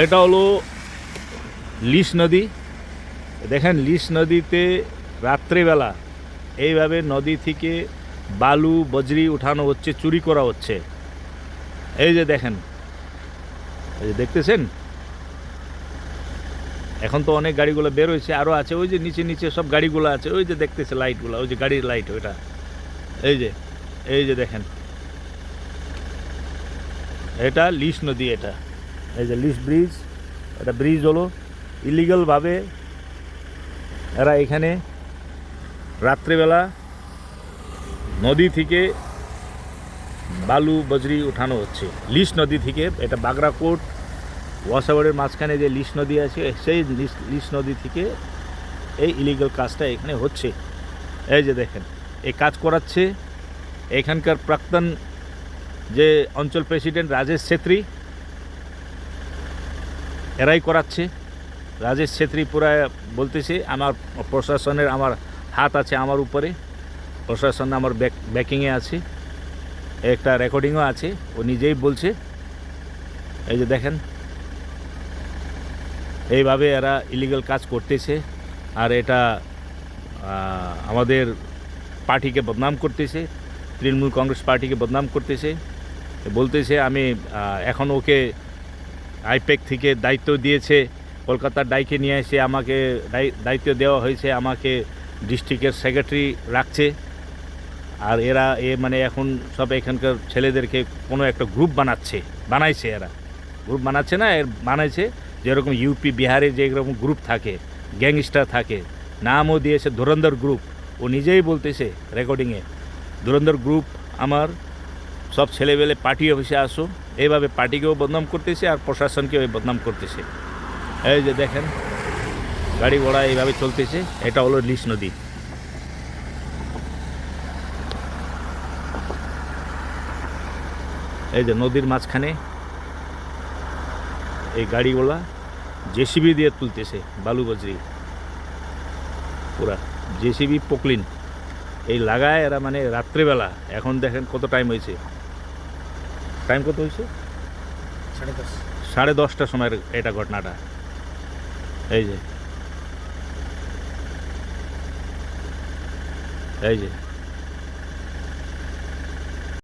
এটা হলো লিস নদী। দেখেন লিস নদীতে রাত্রেবেলা এইভাবে নদী থেকে বালু বজরি উঠানো হচ্ছে, চুরি করা হচ্ছে। এই যে দেখেন, এই যে দেখতেছেন, এখন তো অনেক গাড়িগুলো বের হয়েছে, আরও আছে ওই যে নিচে নিচে সব গাড়িগুলো আছে, ওই যে দেখতেছে লাইটগুলো, ওই যে গাড়ির লাইট ওইটা। এই যে দেখেন, এটা লিস নদী। এটা এই যে লিস ব্রিজ, এটা ব্রিজ হলো ইলিগালভাবে এরা এখানে রাত্রেবেলা নদী থেকে বালু বজরি উঠানো হচ্ছে লিস নদী থেকে। এটা বাগরাকোট ওয়াসাবাড়ির মাঝখানে যে লিস নদী আছে, সেই লিস নদী থেকে এই ইলিগাল কাজটা এখানে হচ্ছে। এই যে দেখেন, এই কাজ করাচ্ছে এখানকার প্রাক্তন যে অঞ্চল প্রেসিডেন্ট রাজেশ ছেত্রী, এরাই করাচ্ছে। রাজেশ ছেত্রী পুরা বলতেছে আমার প্রশাসনের আমার হাত আছে আমার উপরে, প্রশাসন আমার ব্যাকিংয়ে আছে, একটা রেকর্ডিংও আছে, ও নিজেই বলছে। এই যে দেখেন, এইভাবে এরা ইলিগাল কাজ করতেছে, আর এটা আমাদের পার্টিকে বদনাম করতেছে, তৃণমূল কংগ্রেস পার্টিকে বদনাম করতেছে। বলতেছে আমি এখন ওকে আইপ্যাক থেকে দায়িত্ব দিয়েছে, কলকাতার ডাইকে নিয়ে এসে আমাকে দায়িত্ব দেওয়া হয়েছে, আমাকে ডিস্ট্রিক্টের সেক্রেটারি রাখছে। আর এরা মানে এখন সব এখানকার ছেলেদেরকে কোনো একটা গ্রুপ বানাইছে, এরা গ্রুপ বানাচ্ছে না, এর বানাইছে যেরকম ইউপি বিহারে যে এরকম গ্রুপ থাকে, গ্যাংস্টার থাকে, নামও দিয়েছে ধুরন্ধর গ্রুপ। ও নিজেই বলতেছে রেকর্ডিংয়ে, ধুরন্ধর গ্রুপ আমার সব ছেলেবেলে পার্টি অফিসে আসো, এইভাবে পার্টিকেও বদনাম করতেছে আর প্রশাসনকেও বদনাম করতেছে। এই যে দেখেন, গাড়ি ঘোড়া এইভাবে চলতেছে। এটা হলো লিস নদী। এই যে নদীর মাঝখানে এই গাড়িগুলা জেসিবি দিয়ে তুলতেছে বালু বজরি, পুরা জেসিবি পকলিন এই লাগায় এরা, মানে রাত্রেবেলা। এখন দেখেন কত টাইম হয়েছে, টাইম কত হয়েছে, 10:30 সময়ের এটা ঘটনাটা। এই যে